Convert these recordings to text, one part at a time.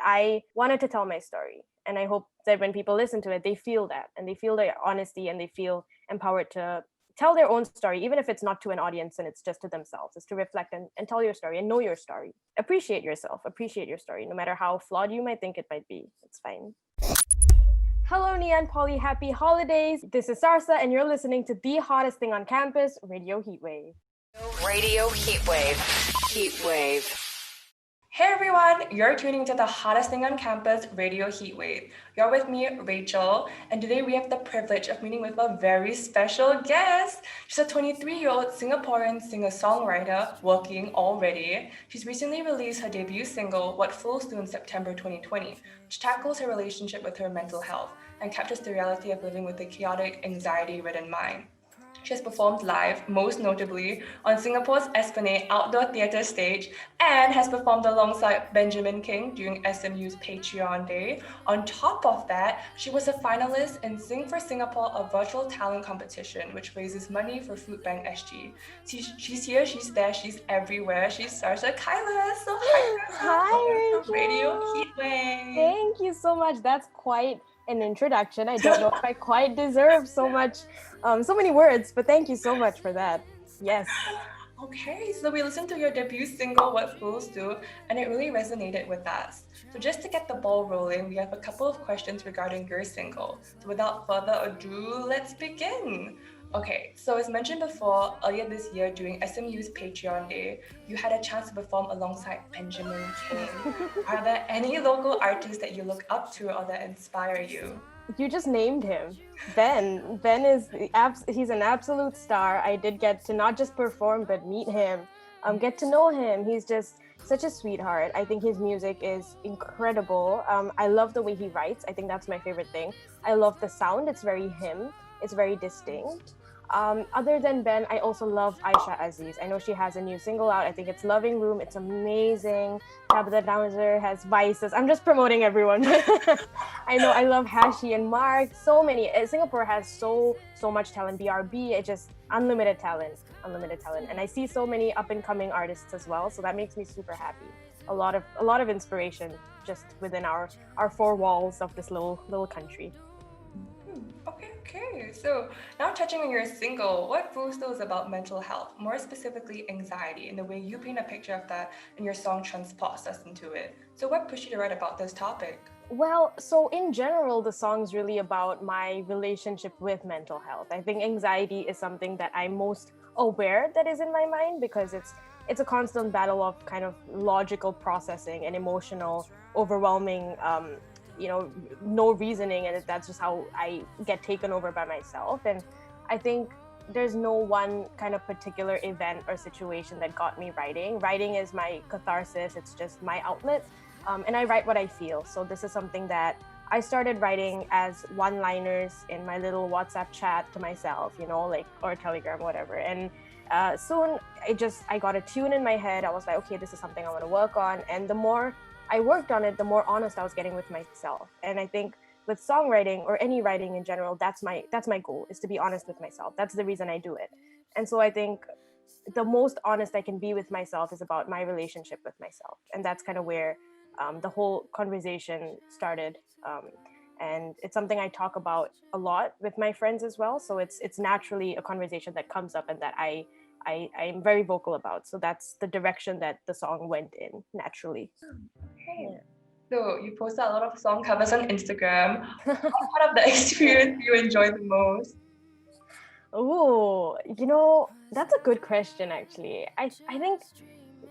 I wanted to tell my story. And I hope that when people listen to it, they feel that and they feel the honesty and they feel empowered to tell their own story, even if it's not to an audience and it's just to themselves. It's to reflect and tell your story and know your story. Appreciate yourself, appreciate your story, no matter how flawed you might think it might be. It's fine. Hello, Neon Poly. Happy holidays. This is Sarsa, and you're listening to the hottest thing on campus, Radio Heatwave. Radio Heatwave. Heatwave. Hey everyone, you're tuning to the hottest thing on campus, Radio Heatwave. You're with me, Rachel, and today we have the privilege of meeting with a very special guest. She's a 23-year-old Singaporean singer-songwriter working already. She's recently released her debut single, What Fools Do, in September 2020, which tackles her relationship with her mental health and captures the reality of living with a chaotic, anxiety-ridden mind. She has performed live, most notably on Singapore's Esplanade Outdoor Theatre stage, and has performed alongside Benjamin King during SMU's Patreon Day. On top of that, she was a finalist in Sing for Singapore, a virtual talent competition which raises money for Food Bank SG. She's here, she's there, she's everywhere. She's Sarsa Kailas. So Hi, Rachel. Radio Heatwave. Thank you so much. That's quite an introduction. I don't know if I quite deserve so many words, but thank you so much for that. Yes. Okay, so we listened to your debut single, What Fools Do, and it really resonated with us. So just to get the ball rolling, we have a couple of questions regarding your single. So without further ado, let's begin. Okay, so as mentioned before, earlier this year during SMU's Patreon Day, you had a chance to perform alongside Benjamin King. Are there any local artists that you look up to or that inspire you? You just named him. Ben is he's an absolute star. I did get to not just perform but meet him, get to know him. He's just such a sweetheart. I think his music is incredible. I love the way he writes. I think that's my favorite thing. I love the sound. It's very him. It's very distinct. Other than Ben, I also love Aisha Aziz. I know she has a new single out. I think it's Loving Room. It's amazing. Tabitha Dowser has Vices. I'm just promoting everyone. I know I love Hashi and Mark. So many. Singapore has so much talent. BRB, it's just unlimited talent. And I see so many up and coming artists as well. So that makes me super happy. A lot of inspiration just within our four walls of this little country. Okay. So now touching on your single, What Fools Do is about mental health, more specifically anxiety, and the way you paint a picture of that and your song transports us into it. So what pushed you to write about this topic? Well, so in general, the song's really about my relationship with mental health. I think anxiety is something that I'm most aware that is in my mind because it's a constant battle of kind of logical processing and emotional, overwhelming no reasoning, and that's just how I get taken over by myself. And I think there's no one kind of particular event or situation that got me writing. Writing is my catharsis. It's just my outlet, and I write what I feel. So this is something that I started writing as one-liners in my little WhatsApp chat to myself, or Telegram, whatever. And soon I got a tune in my head. I was like, okay, this is something I want to work on. And the more I worked on it, the more honest I was getting with myself. And I think with songwriting or any writing in general, that's my goal, is to be honest with myself. That's the reason I do it. And so I think the most honest I can be with myself is about my relationship with myself. And that's kind of where the whole conversation started. And it's something I talk about a lot with my friends as well. So it's naturally a conversation that comes up and that I'm very vocal about. So that's the direction that the song went in naturally. Okay. Yeah. So you posted a lot of song covers on Instagram. What part of the experience do you enjoy the most? Oh, that's a good question, actually. I think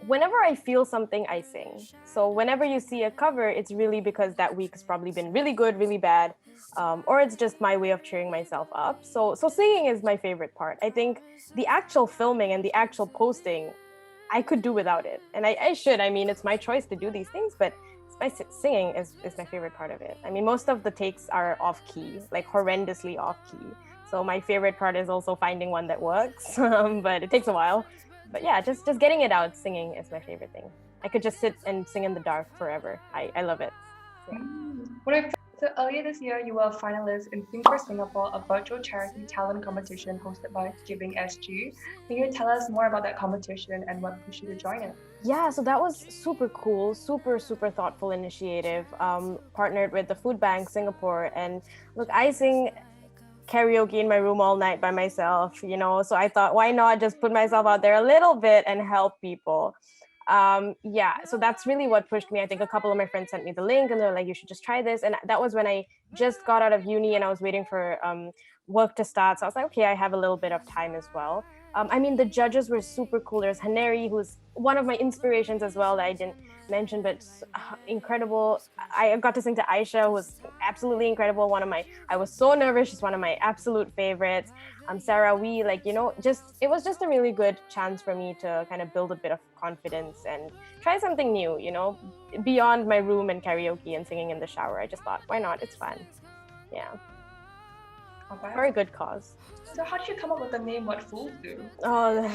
whenever I feel something, I sing. So whenever you see a cover, it's really because that week has probably been really good, really bad, or it's just my way of cheering myself up. So singing is my favorite part. I think the actual filming and the actual posting, I could do without it. And I should. I mean, it's my choice to do these things, but singing is my favorite part of it. I mean, most of the takes are off key, like horrendously off key. So my favorite part is also finding one that works, but it takes a while. But yeah, just getting it out, singing is my favorite thing. I could just sit and sing in the dark forever. I love it. Yeah. What I So earlier this year, you were a finalist in Sing for Singapore, a virtual charity talent competition hosted by Giving SG. Can you tell us more about that competition and what pushed you to join it? Yeah, so that was super cool, super thoughtful initiative. Partnered with the Food Bank Singapore, and look, I sing karaoke in my room all night by myself, so I thought, why not just put myself out there a little bit and help people. So that's really what pushed me. I think a couple of my friends sent me the link and they're like, you should just try this. And that was when I just got out of uni and I was waiting for work to start. So I was like, okay, I have a little bit of time as well. The judges were super cool. There's Haneri, who's one of my inspirations as well that I didn't mention, but incredible. I got to sing to Aisha, who was absolutely incredible. I was so nervous. She's one of my absolute favorites. Sarah Wee, it was just a really good chance for me to kind of build a bit of confidence and try something new, beyond my room and karaoke and singing in the shower. I just thought, why not? It's fun. Yeah. Okay. For a good cause. So how did you come up with the name What Fools Do? Oh,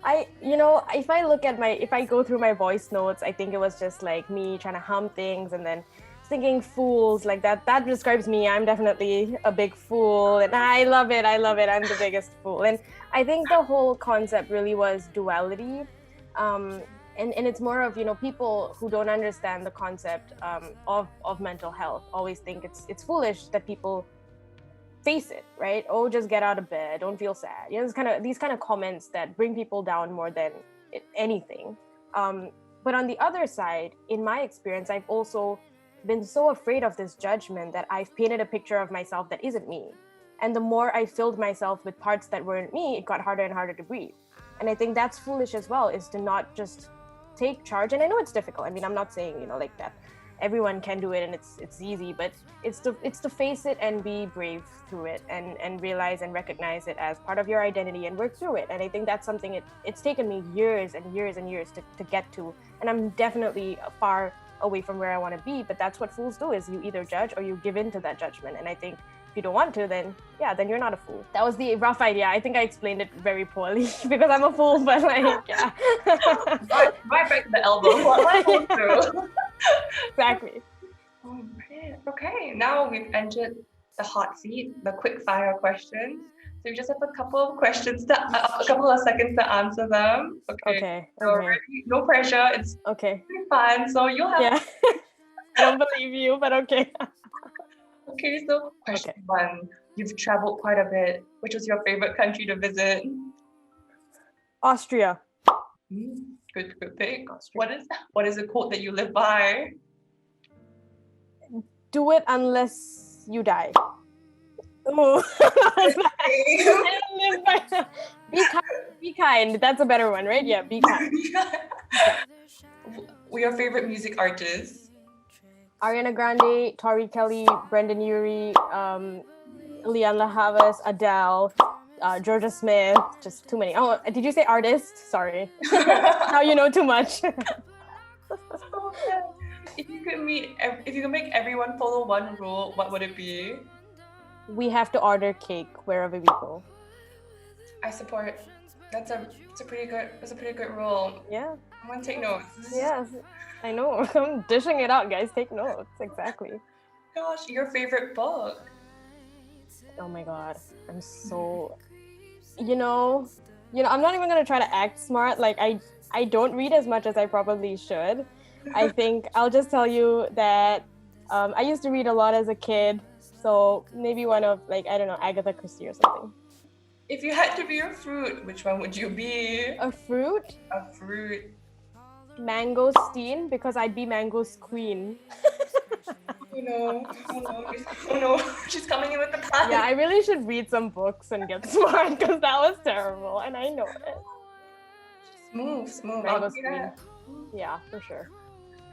if I go through my voice notes, I think it was just like me trying to hum things and then singing fools like that. That describes me. I'm definitely a big fool and I love it. I'm the biggest fool. And I think the whole concept really was duality. And it's more of, people who don't understand the concept of mental health always think it's foolish that people face it, right? Oh, just get out of bed, don't feel sad. These kind of comments that bring people down more than anything. But on the other side, in my experience, I've also been so afraid of this judgment that I've painted a picture of myself that isn't me. And the more I filled myself with parts that weren't me, it got harder and harder to breathe. And I think that's foolish as well, is to not just take charge. And I know it's difficult. I'm not saying, like that everyone can do it and it's easy, but it's to face it and be brave through it and realize and recognize it as part of your identity and work through it. And I think that's something it's taken me years and years and years to get to, and I'm definitely far away from where I want to be. But that's what fools do, is you either judge or you give in to that judgment. And I think if you don't want to, then you're not a fool. That was the rough idea. I think I explained it very poorly because I'm a fool, but yeah. right back to the elbow. What fool do? Exactly. Oh, man. Okay, now we've entered the hot seat, the quick fire questions. So we just have a couple of seconds to answer them. Okay. Really, no pressure. It's okay. Fun. So you'll have. Yeah. I don't believe you, but okay. Okay, so question one. You've traveled quite a bit. Which was your favorite country to visit? Austria. Good pick. What is a quote that you live by? Do it unless you die. Oh, be kind. That's a better one, right? Yeah, be kind. Your favorite music artists? Ariana Grande, Tori Kelly, Brendan Urie, Lianne Havas, Adele, Georgia Smith. Just too many. Oh, did you say artist? Sorry. Now you know too much. If you could make everyone follow one rule, what would it be? We have to order cake wherever we go. I support. That's a pretty good rule. Yeah. I want to take notes. Yes, I know. I'm dishing it out, guys. Take notes. Exactly. Gosh, your favorite book? Oh my God, I'm so. I'm not even gonna try to act smart. Like I don't read as much as I probably should. I think I'll just tell you that I used to read a lot as a kid. So maybe one of Agatha Christie or something. If you had to be a fruit, which one would you be? A fruit? A fruit. Mangosteen, because I'd be Mango's queen. Oh no, she's coming in with the pie. Yeah, I really should read some books and get smart because that was terrible and I know it. Smooth. Mango's queen. Yeah, for sure.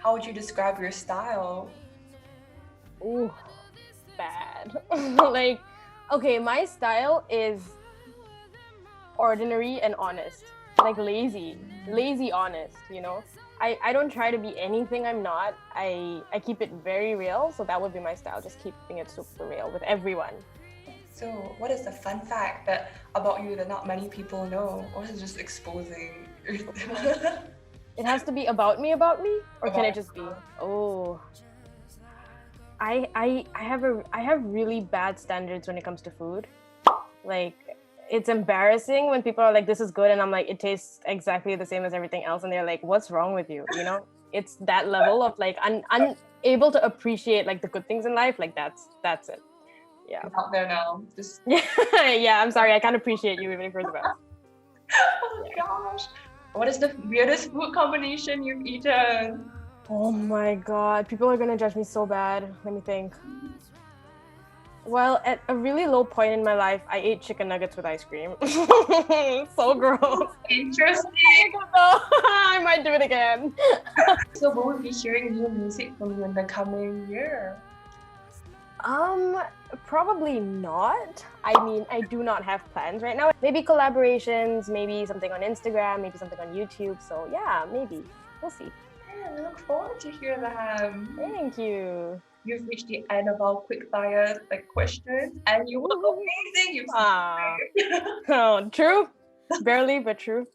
How would you describe your style? Ooh, bad. My style is ordinary and honest. Like lazy honest, I don't try to be anything I'm not. I keep it very real, so that would be my style, just keeping it super real with everyone. So what is the fun fact about you that not many people know, or is it just exposing? It has to be about me, or can it just be? Oh, I have really bad standards when it comes to food. Like, it's embarrassing when people are like, "This is good," and I'm like, "It tastes exactly the same as everything else," and they're like, "What's wrong with you?" You know, it's that level of like unable to appreciate like the good things in life. Like that's it. Yeah. It's out there now. Just Yeah. I'm sorry. I can't appreciate you even if you're the best. oh gosh. What is the weirdest food combination you've eaten? Oh my god, people are gonna judge me so bad. Let me think. Well, at a really low point in my life, I ate chicken nuggets with ice cream. So gross. Interesting. I might do it again. So we will be hearing new music from you in the coming year. Probably not. I mean, I do not have plans right now. Maybe collaborations, maybe something on Instagram, maybe something on YouTube. So yeah, maybe. We'll see. Yeah, we look forward to hear that. Thank you. You've reached the end of our quickfire questions, and you were amazing. You Oh, true. Barely, but true.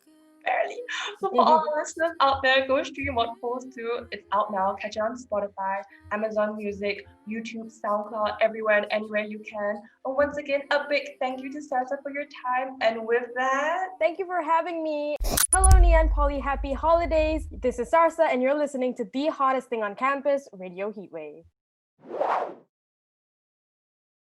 barely. So for all the listeners out there, go stream what Pulse 2. It's out now. Catch it on Spotify, Amazon Music, YouTube, SoundCloud, everywhere and anywhere you can. And once again, a big thank you to Sarsa for your time. And with that, Thank you for having me. Hello, Neon Polly. Happy holidays. This is Sarsa, and you're listening to the hottest thing on campus, Radio Heatwave.